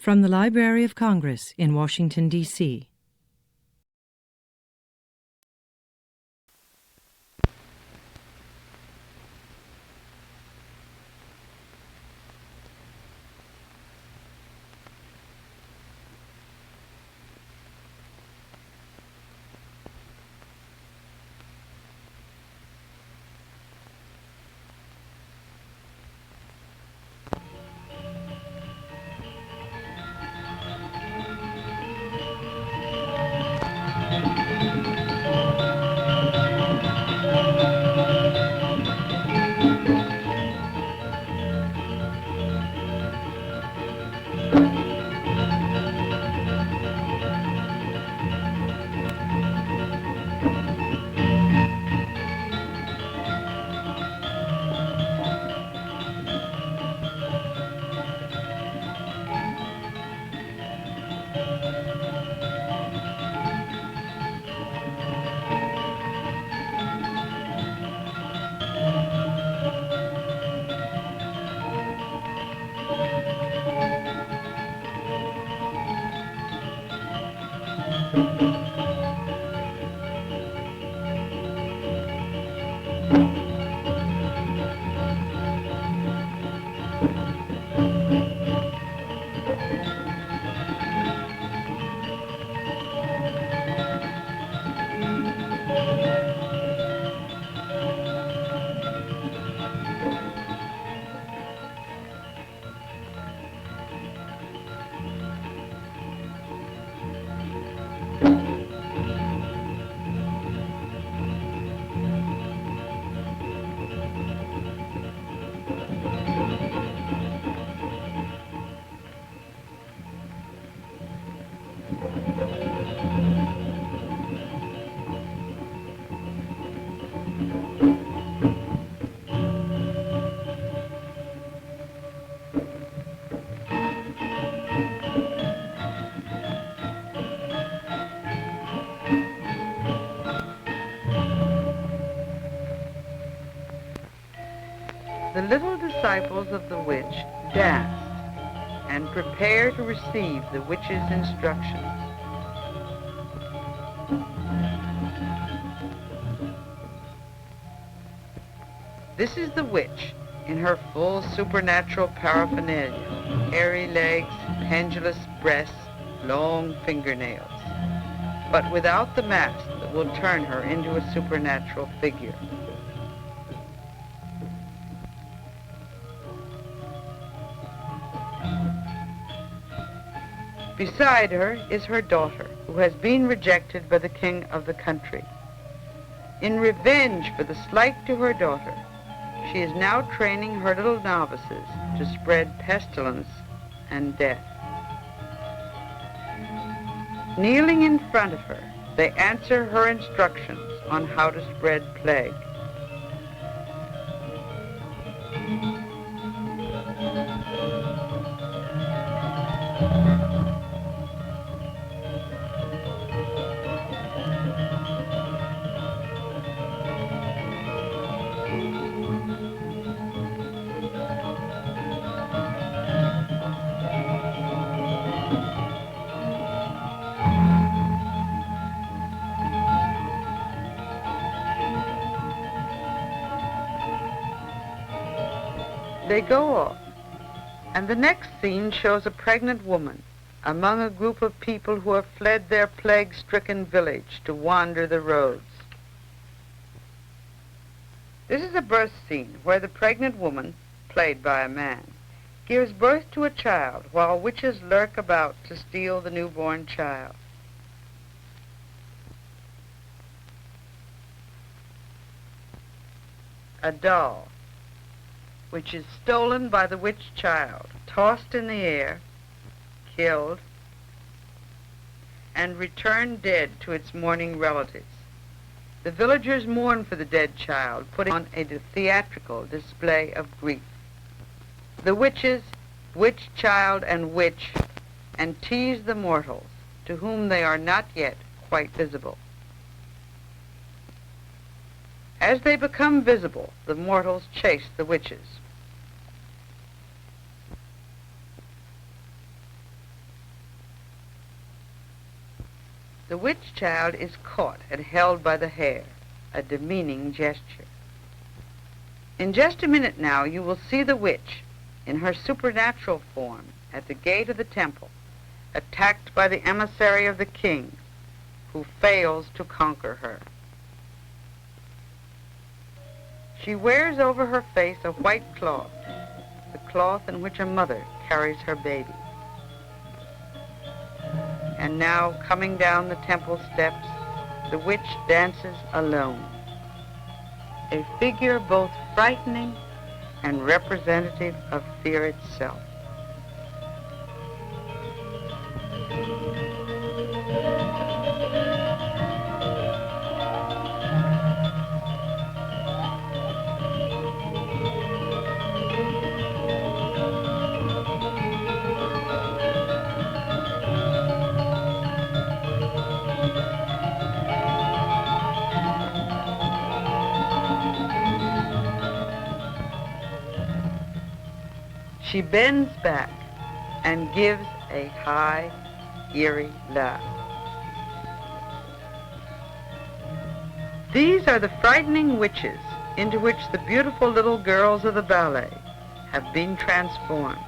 From the Library of Congress in Washington, D.C. The little disciples of the witch danced and prepared to receive the witch's instructions. This is the witch in her full supernatural paraphernalia: hairy legs, pendulous breasts, long fingernails, but without the mask that will turn her into a supernatural figure. Beside her is her daughter, who has been rejected by the king of the country. In revenge for the slight to her daughter, she is now training her little novices to spread pestilence and death. Kneeling in front of her, they answer her instructions on how to spread plague. They go off, and the next scene shows a pregnant woman among a group of people who have fled their plague-stricken village to wander the roads. This is a birth scene where the pregnant woman, played by a man, gives birth to a child while witches lurk about to steal the newborn child. A doll, which is stolen by the witch child, tossed in the air, killed, and returned dead to its mourning relatives. The villagers mourn for the dead child, putting on a theatrical display of grief. The witches, witch child and witch, and tease the mortals, to whom they are not yet quite visible. As they become visible, the mortals chase the witches. The witch child is caught and held by the hair, a demeaning gesture. In just a minute now you will see the witch, in her supernatural form, at the gate of the temple, attacked by the emissary of the king, who fails to conquer her. She wears over her face a white cloth, the cloth in which a mother carries her baby. And now, coming down the temple steps, the witch dances alone, a figure both frightening and representative of fear itself. She bends back and gives a high, eerie laugh. These are the frightening witches into which the beautiful little girls of the ballet have been transformed.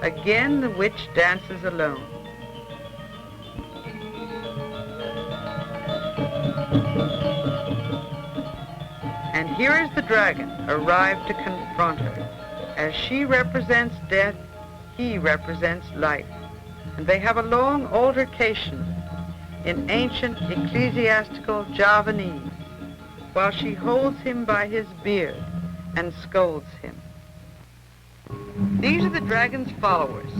Again, the witch dances alone. And here is the dragon arrived to confront her. As she represents death, he represents life. And they have a long altercation in ancient ecclesiastical Javanese, while she holds him by his beard and scolds him. These are the dragon's followers,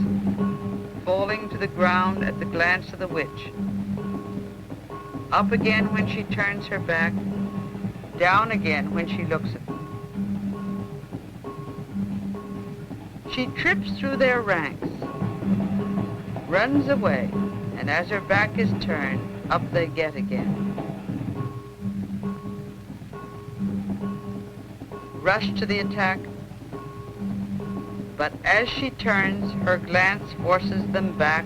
falling to the ground at the glance of the witch. Up again when she turns her back, down again when she looks at them. She trips through their ranks, runs away, and as her back is turned, up they get again. Rush to the attack, but as she turns, her glance forces them back,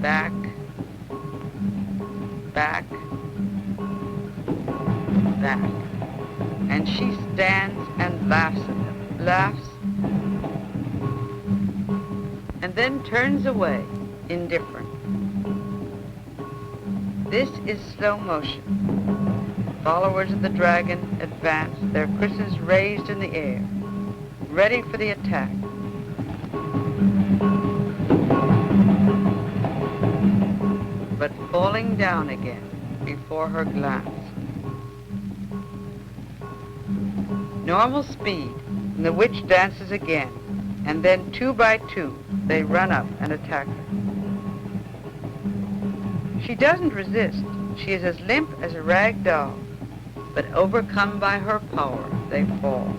back, back, back. And she stands and laughs at them, laughs, and then turns away, indifferent. This is slow motion. Followers of the dragon advance, their krises raised in the air, ready for the attack. But falling down again before her glance. Normal speed, and the witch dances again, and then 2 by 2 they run up and attack her. She doesn't resist. She is as limp as a rag doll, but overcome by her power, they fall.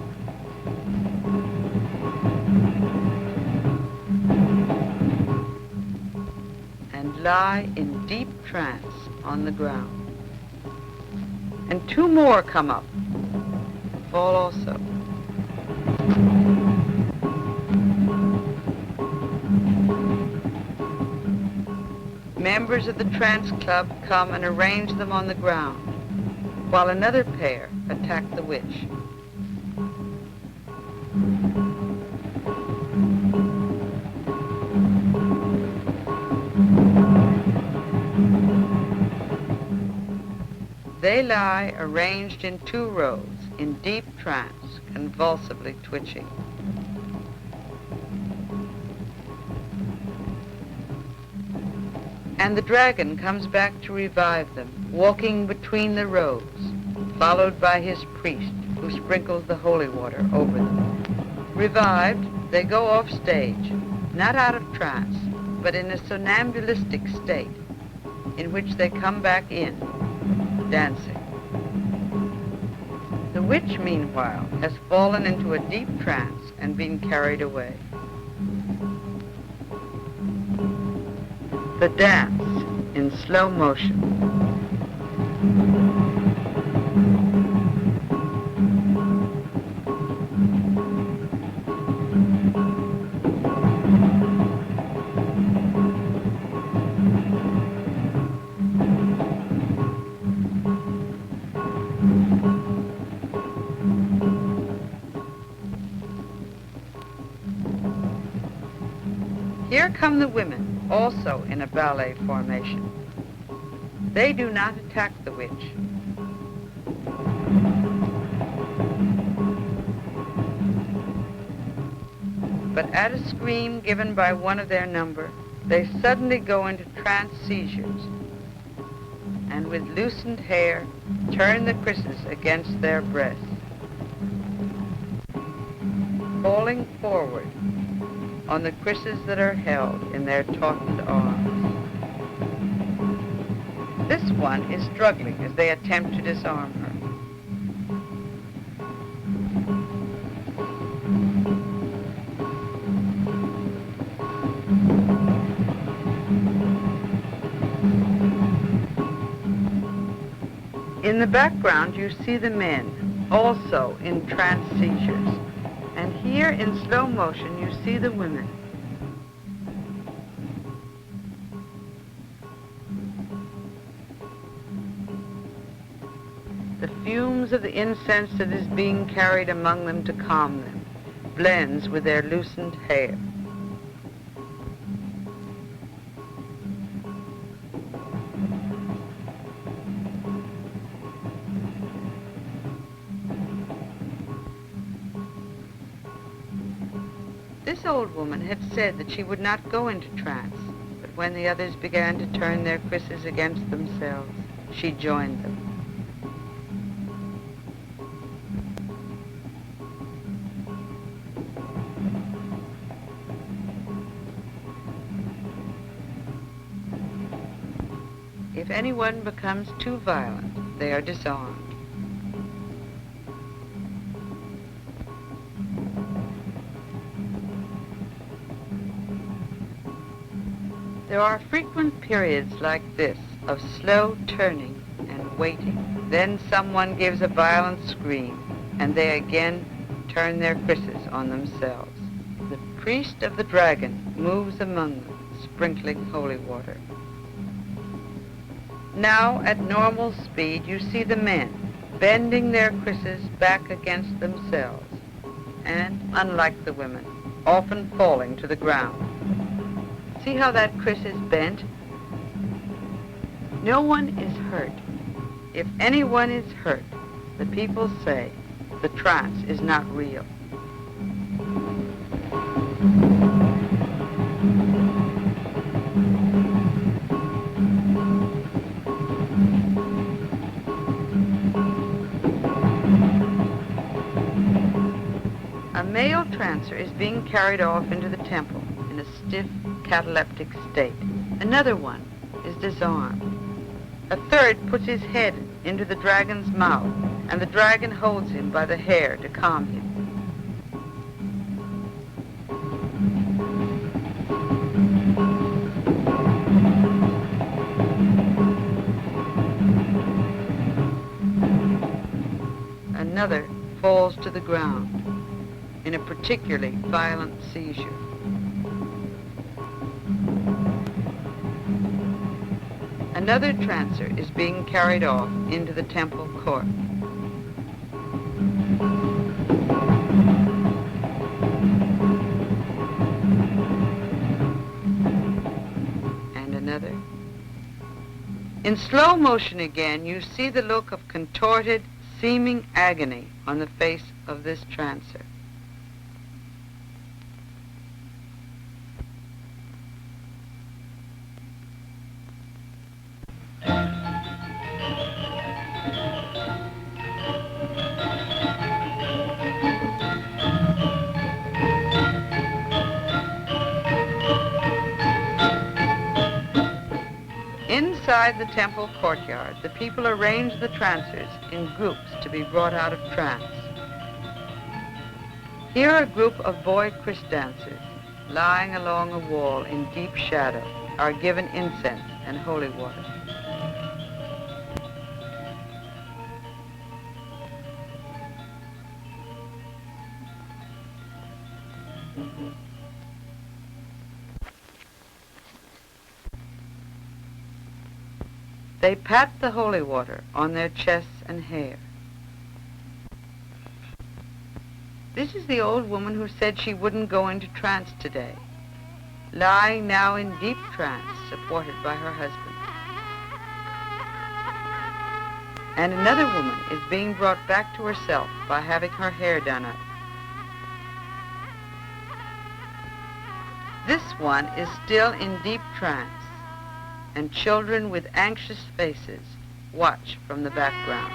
And lie in deep trance on the ground. And 2 more come up, fall also. Members of the trance club come and arrange them on the ground, while another pair attack the witch. They lie arranged in 2 rows, in deep trance, convulsively twitching. And the dragon comes back to revive them, walking between the rows, followed by his priest, who sprinkles the holy water over them. Revived, they go off stage, not out of trance, but in a somnambulistic state, in which they come back in, dancing. The witch, meanwhile, has fallen into a deep trance and been carried away. The dance in slow motion. Here come the women, also in a ballet formation. They do not attack the witch. But at a scream given by one of their number, they suddenly go into trance seizures, and with loosened hair, turn the krisses against their breasts, falling forward on the krisses that are held in their tautened arms. This one is struggling as they attempt to disarm her. In the background, you see the men, also in trance seizures. And here in slow motion, you see the women. The fumes of the incense that is being carried among them to calm them blends with their loosened hair. This old woman had said that she would not go into trance, but when the others began to turn their krisses against themselves, she joined them. If anyone becomes too violent, they are disarmed. There are frequent periods like this of slow turning and waiting. Then someone gives a violent scream, and they again turn their krisses on themselves. The priest of the dragon moves among them, sprinkling holy water. Now, at normal speed, you see the men bending their krisses back against themselves, and, unlike the women, often falling to the ground. See how that kriss is bent? No one is hurt. If anyone is hurt, the people say the trance is not real. A male trancer is being carried off into the temple in a stiff, cataleptic state. Another one is disarmed. A third puts his head into the dragon's mouth, and the dragon holds him by the hair to calm him. Another falls to the ground in a particularly violent seizure. Another trancer is being carried off into the temple court. And another. In slow motion again, you see the look of contorted, seeming agony on the face of this trancer. Inside the temple courtyard, the people arrange the trancers in groups to be brought out of trance. Here a group of boy Kris dancers lying along a wall in deep shadow, are given incense and holy water. They pat the holy water on their chests and hair. This is the old woman who said she wouldn't go into trance today, lying now in deep trance, supported by her husband. And another woman is being brought back to herself by having her hair done up. This one is still in deep trance, and children with anxious faces watch from the background.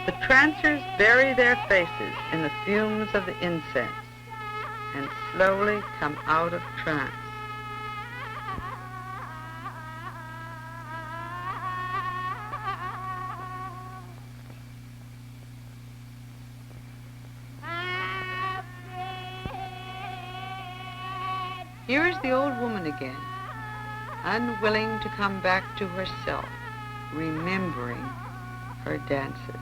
The trancers bury their faces in the fumes of the incense and slowly come out of trance. Here is the old woman again, unwilling to come back to herself, remembering her dances.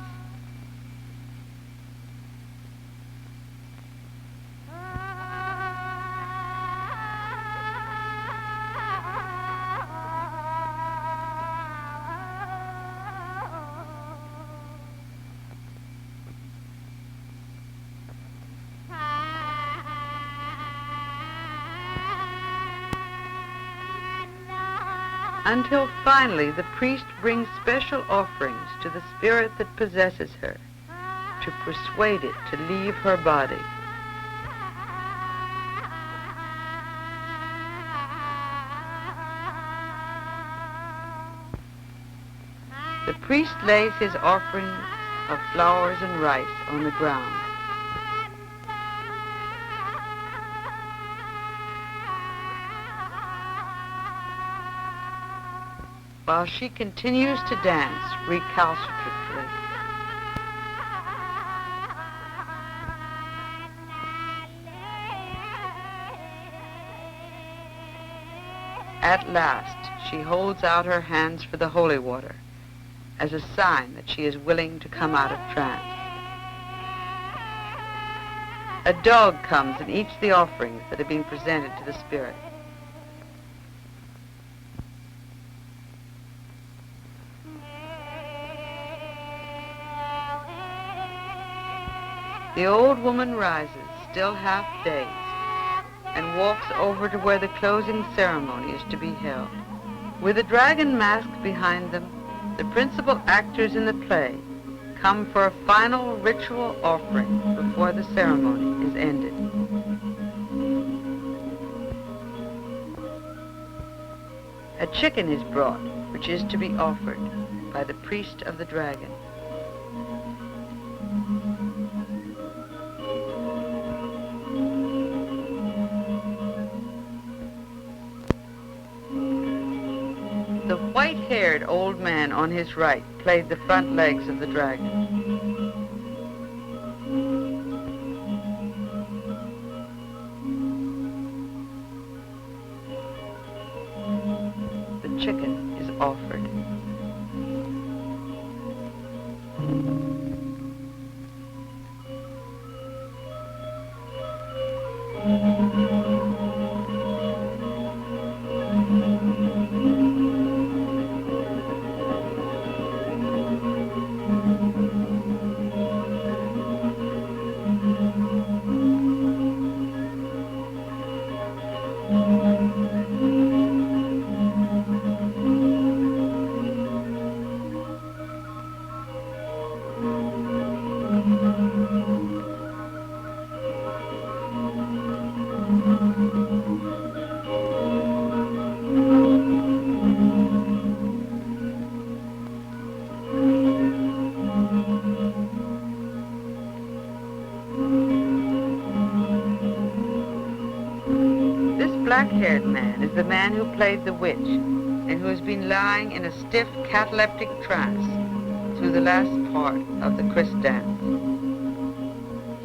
Until finally the priest brings special offerings to the spirit that possesses her to persuade it to leave her body. The priest lays his offerings of flowers and rice on the ground. While she continues to dance recalcitrantly. At last, she holds out her hands for the holy water as a sign that she is willing to come out of trance. A dog comes and eats the offerings that have been presented to the spirit. The old woman rises, still half dazed, and walks over to where the closing ceremony is to be held. With a dragon mask behind them, the principal actors in the play come for a final ritual offering before the ceremony is ended. A chicken is brought, which is to be offered by the priest of the dragon. The white-haired old man on his right played the front legs of the dragon. The chicken is offered. black-haired man is the man who played the witch and who has been lying in a stiff cataleptic trance through the last part of the Christ dance.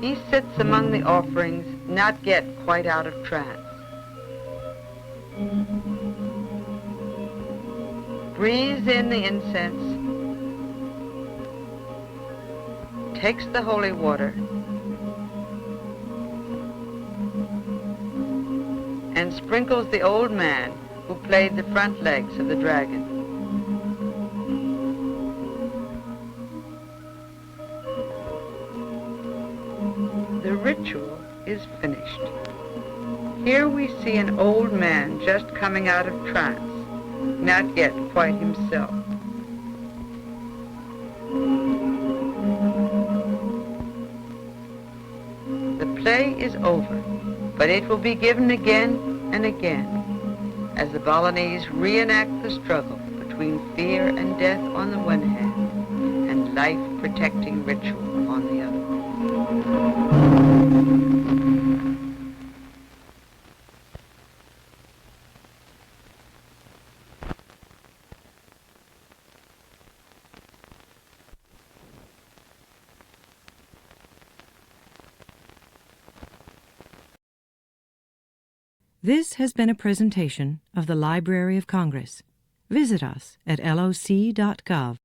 He sits among the offerings, not yet quite out of trance. Breathes in the incense, takes the holy water, and sprinkles the old man who played the front legs of the dragon. The ritual is finished. Here we see an old man just coming out of trance, not yet quite himself. The play is over, but it will be given again and again as the Balinese reenact the struggle between fear and death on the one hand and life-protecting ritual on the other. This has been a presentation of the Library of Congress. Visit us at loc.gov.